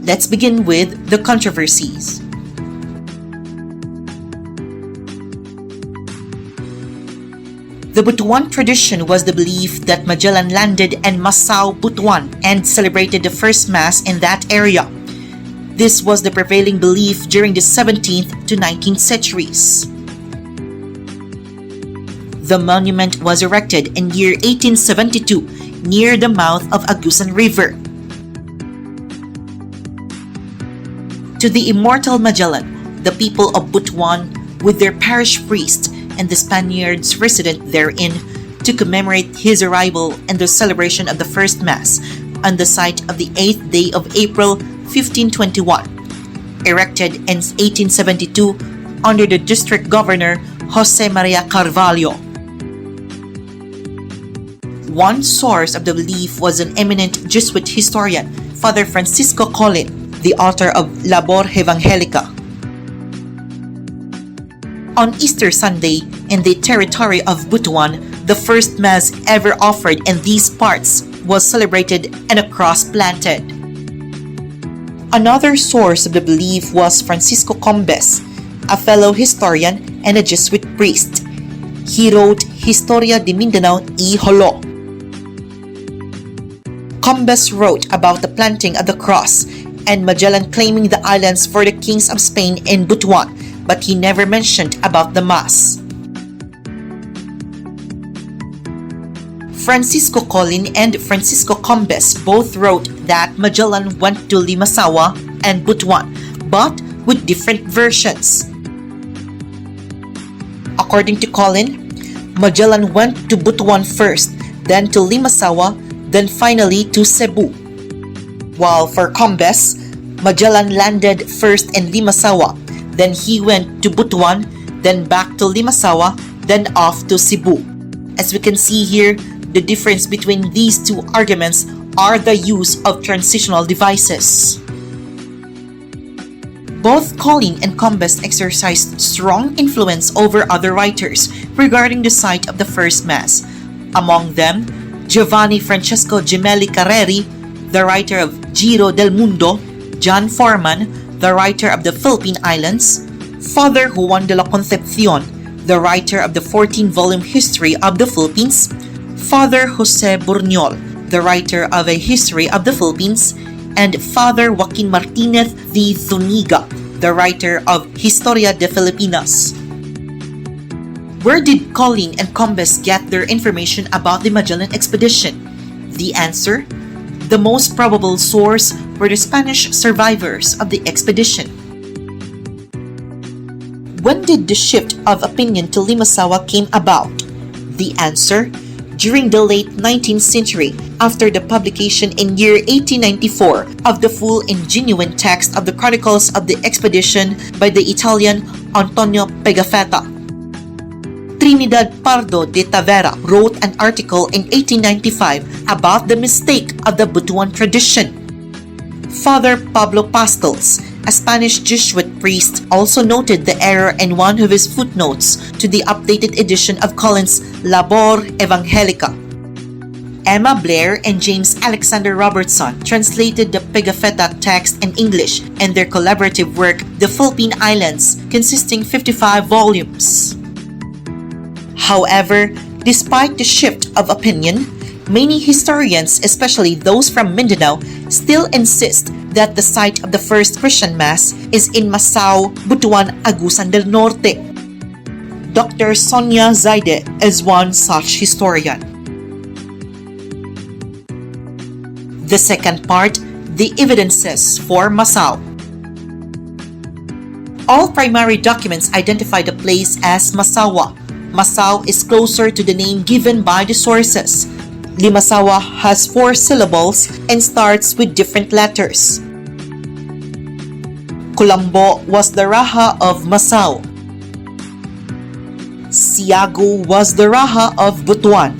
Let's begin with the controversies. The Butuan tradition was the belief that Magellan landed in Masao, Butuan and celebrated the first Mass in that area. This was the prevailing belief during the 17th to 19th centuries. The monument was erected in year 1872 near the mouth of Agusan River. To the immortal Magellan, the people of Butuan, with their parish priest and the Spaniards resident therein, to commemorate his arrival and the celebration of the first Mass on the site of the 8th day of April 1521, erected in 1872 under the district governor Jose Maria Carvalho. One source of the belief was an eminent Jesuit historian, Father Francisco Collin, the author of Labor Evangelica. On Easter Sunday, in the territory of Butuan, the first Mass ever offered in these parts was celebrated and a cross planted. Another source of the belief was Francisco Combes, a fellow historian and a Jesuit priest. He wrote Historia de Mindanao y Jolo. Combes wrote about the planting of the cross and Magellan claiming the islands for the kings of Spain in Butuan, but he never mentioned about the Mass. Francisco Collin and Francisco Combes both wrote that Magellan went to Limasawa and Butuan, but with different versions. According to Collin, Magellan went to Butuan first, then to Limasawa, then finally to Cebu. While for Combes, Magellan landed first in Limasawa, then he went to Butuan, then back to Limasawa, then off to Cebu. As we can see here, the difference between these two arguments are the use of transitional devices. Both Collin and Combes exercised strong influence over other writers regarding the site of the first Mass. Among them, Giovanni Francesco Gemelli Carreri, the writer of Giro del Mundo, John Forman, the writer of the Philippine Islands, Father Juan de la Concepcion, the writer of the 14-volume History of the Philippines, Father Jose Burnol, the writer of a History of the Philippines, and Father Joaquin Martinez de Zuniga, the writer of Historia de Filipinas. Where did Collin and Combes get their information about the Magellan expedition? The answer: the most probable source were the Spanish survivors of the expedition. When did the shift of opinion to Limasawa came about? The answer: during the late 19th century, after the publication in year 1894 of the full and genuine text of the Chronicles of the Expedition by the Italian Antonio Pigafetta. Trinidad Pardo de Tavera wrote an article in 1895 about the mistake of the Butuan tradition. Father Pablo Pastels, a Spanish Jesuit priest, also noted the error in one of his footnotes to the updated edition of Collin's Labor Evangelica. Emma Blair and James Alexander Robertson translated the Pigafetta text in English in their collaborative work The Philippine Islands, consisting 55 volumes. However, despite the shift of opinion, many historians, especially those from Mindanao, still insist that the site of the first Christian Mass is in Masao, Butuan, Agusan del Norte. Dr. Sonia Zaide is one such historian. The second part, the evidences for Masao. All primary documents identify the place as Masawa. Masao is closer to the name given by the sources. Limasawa has 4 syllables and starts with different letters. Kulambo was the Raha of Masao. Siago was the Raha of Butuan.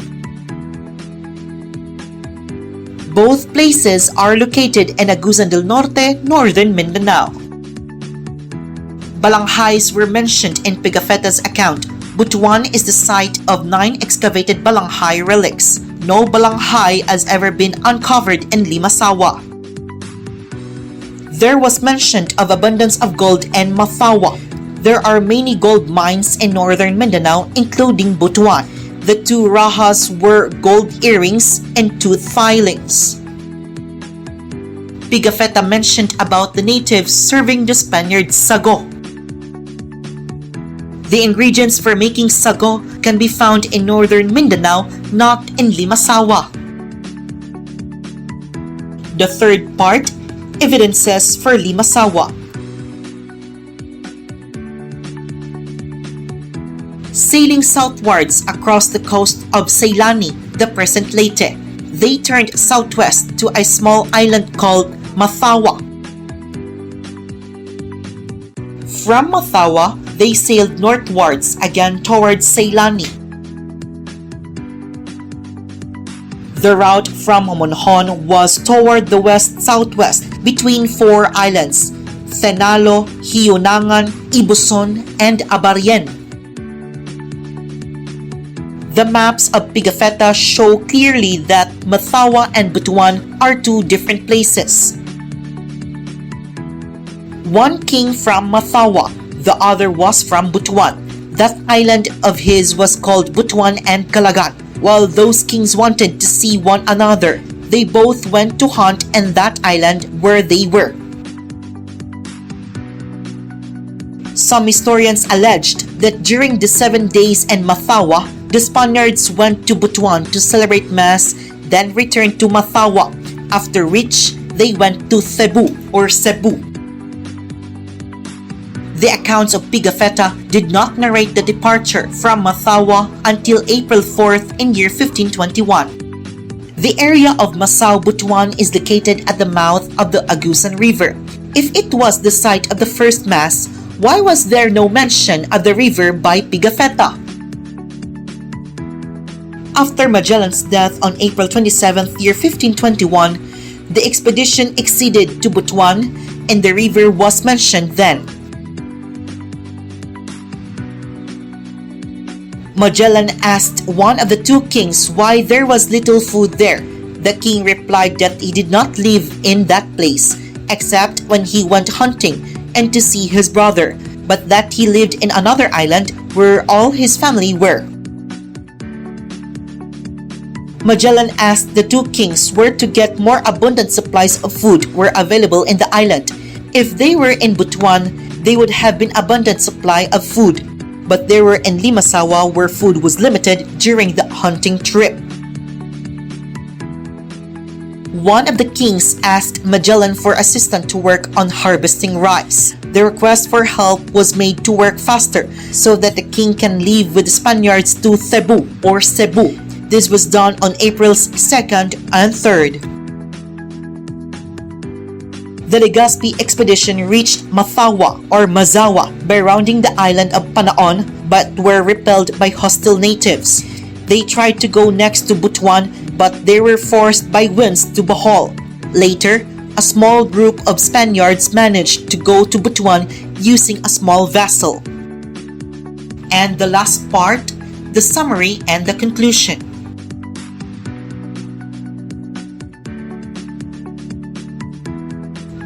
Both places are located in Agusan del Norte, northern Mindanao. Balanghays were mentioned in Pigafetta's account. Butuan is the site of 9 excavated balanghay relics. No balanghay has ever been uncovered in Limasawa. there was mention of abundance of gold in Masawa. There are many gold mines in northern Mindanao, including Butuan. The two rahas were gold earrings and tooth filings. Pigafetta mentioned about the natives serving the Spaniards sago. The ingredients for making sago can be found in northern Mindanao, not in Limasawa. The third part, evidences for Limasawa. Sailing southwards across the coast of Ceylani, the present Leyte, they turned southwest to a small island called Masawa. From Masawa, they sailed northwards again towards Ceylani. The route from Homonhon was toward the west-southwest between four islands, Thenalo, Hiunangan, Ibuson, and Abarien. The maps of Pigafetta show clearly that Masawa and Butuan are two different places. One came from Masawa, the other was from Butuan. That island of his was called Butuan and Calagan. While those kings wanted to see one another, they both went to hunt in that island where they were. Some historians alleged that during the 7 days in Masawa, the Spaniards went to Butuan to celebrate Mass, then returned to Masawa, after which they went to Cebu or Cebu. The accounts of Pigafetta did not narrate the departure from Masawa until April 4th in year 1521. The area of Masao Butuan is located at the mouth of the Agusan River. If it was the site of the first Mass, why was there no mention of the river by Pigafetta? After Magellan's death on April 27th, year 1521, the expedition exceeded to Butuan and the river was mentioned then. Magellan asked one of the two kings why there was little food there. The king replied that he did not live in that place, except when he went hunting and to see his brother, but that he lived in another island where all his family were. Magellan asked the two kings where to get more abundant supplies of food were available in the island. If they were in Butuan, they would have been abundant supply of food, but they were in Limasawa where food was limited during the hunting trip. One of the kings asked Magellan for assistance to work on harvesting rice. The request for help was made to work faster so that the king can leave with the Spaniards to Cebu or Cebu. This was done on April 2nd and 3rd. The Legazpi expedition reached Masawa or Mazawa by rounding the island of Panaon but were repelled by hostile natives. They tried to go next to Butuan but they were forced by winds to Bohol. Later, a small group of Spaniards managed to go to Butuan using a small vessel. And the last part, the summary and the conclusion.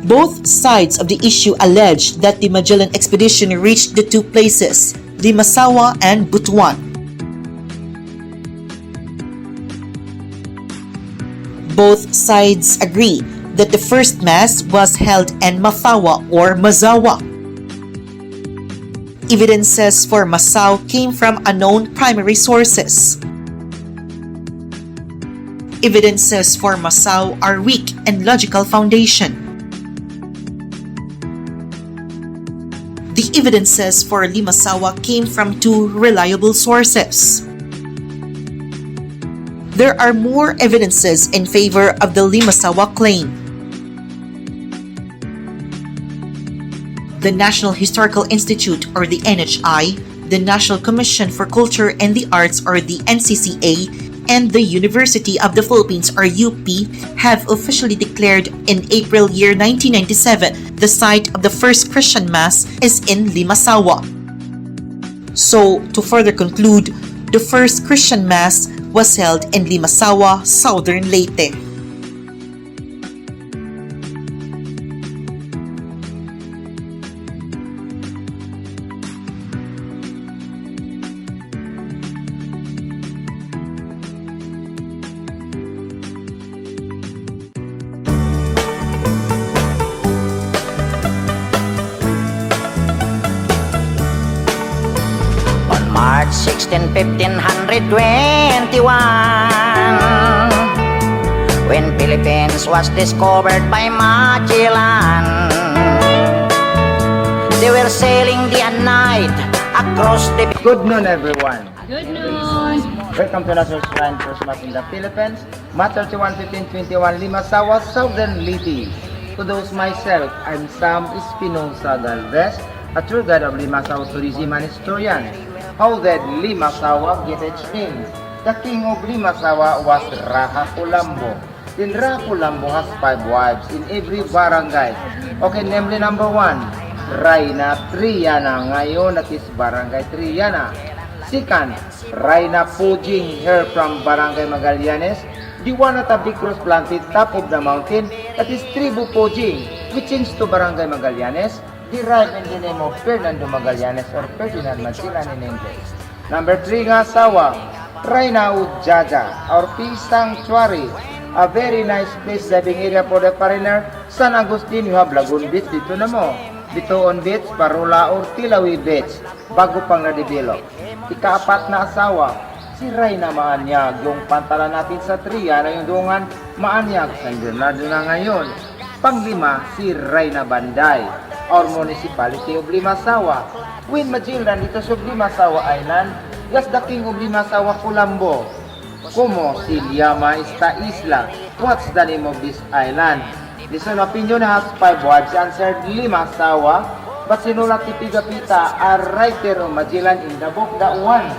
Both sides of the issue alleged that the Magellan expedition reached the two places, Limasawa and Butuan. Both sides agree that the first Mass was held in Masawa or Mazawa. Evidences for Masao came from unknown primary sources. Evidences for Masao are weak and logical foundation. The evidences for Limasawa came from two reliable sources. There are more evidences in favor of the Limasawa claim. The National Historical Institute or the NHI, the National Commission for Culture and the Arts or the NCCA, and the University of the Philippines or UP have officially declared in April year 1997 the site of the first Christian Mass is in Limasawa. So, to further conclude, the first Christian Mass was held in Limasawa, Southern Leyte. March 16, 1521, when Philippines was discovered by Magellan. They were sailing day and night across the... Good noon, everyone. Good noon. Welcome to National Shrine Christmas in the Philippines, March 31, 1521, Limasawa, Southern Leyte. To those myself, I'm Sam Galvez, a tour guide of Limasawa tourism and historian. How did Limasawa get its name? The king of Limasawa was Raha Kulambo. Then Raha Kulambo has 5 wives in every barangay. Okay, namely number 1. Rayna Triana, ngayon that is Barangay Triana. Second, Rayna Pujing, her from Barangay Magallanes, the one at a big cross planted top of the mountain, that is Tribu Pujing, which changed to Barangay Magallanes, derived in the name of Fernando Magallanes or Ferdinand Magellan in English. Number 3 nga Sawa, Rayna Ujaja, or Peace Sanctuary, a very nice place diving area for the foreigner. San Agustin, you have Lagoon Beach dito na mo. Butuan Beach, Parola or Tilawi Beach, bago pang na-develop. Ika-4 na asawa, si Rayna Maanyag, yung pantalan natin sa Triana, yung dungan Maanyag, San Bernardo na ngayon. Pang-5, si Rayna Banday, or Municipality of Limasawa. When Magellan dito sa Limasawa Island, was the king of Limasawa, Kulambo. Como si Llama esta isla? What's the name of this island? This one opinion has 5 wives, answered Limasawa, but sinulat ni Pigapita, a writer of Magellan in the book, that one,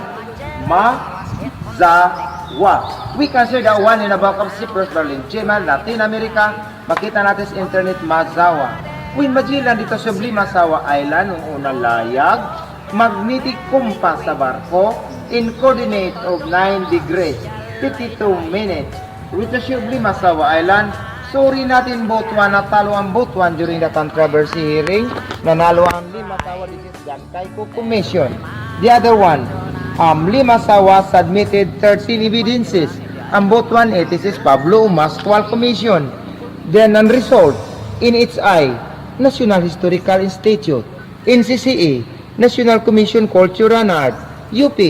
Mazawa. We can say that one in the book of Cyprus, Berlin, German, Latin America, makita natin sa internet, Mazawa. When Magellan dito sa Limasawa Island, nung unang layag, magnetic compass sa barko, in coordinate of 9 degrees, 52 minutes, with the ship Limasawa Island. Sorry natin Butuan, natalo ang Butuan during the controversy hearing. Nanalo ang Limasawa, this is Gankayko Commission. The other one, Limasawa submitted 13 evidences. Ang Butuan, this is Pablo Amascual Commission. Then ang result, in its eye, National Historical Institute, NCCA, National Commission Culture and Art, UP,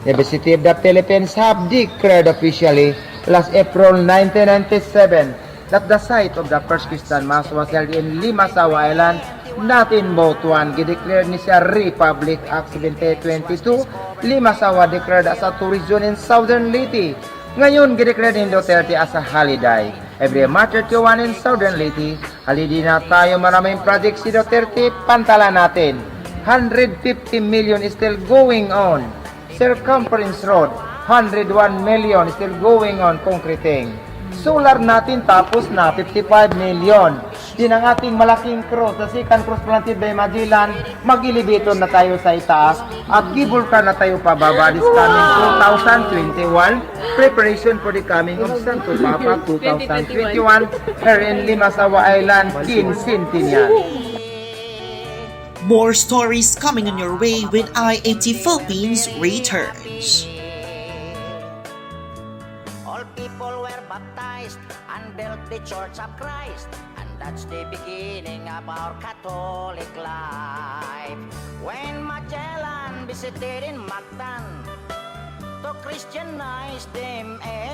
University of the Philippines have declared officially last April 1997 that the site of the first Christian Mass was held in Limasawa Island, not in Butuan. Gideclare ni siya Republic Act 1722. Limasawa declared as a tourist zone in Southern Leyte. Ngayon, gideclare ni Duterte as a holiday. Every March 31 in Southern Leyte, holiday na tayo. Maraming project si Duterte, pantalan natin. 150 million is still going on. Circumference Road, 101 million is still going on concreting. Solar natin tapos na 55 million. Din ang ating malaking cross, the second cross planted by Magellan, mag-elevator na tayo sa itaas at cable car na tayo pababa this coming 2021. Preparation for the coming of Santo Papa 2021 here in Limasawa Island, Quincentennial. More stories coming on your way when IAT Philippines returns. All people were baptized and built the Church of Christ, and that's the beginning of our Catholic life. When Magellan visited in Mactan to Christianize them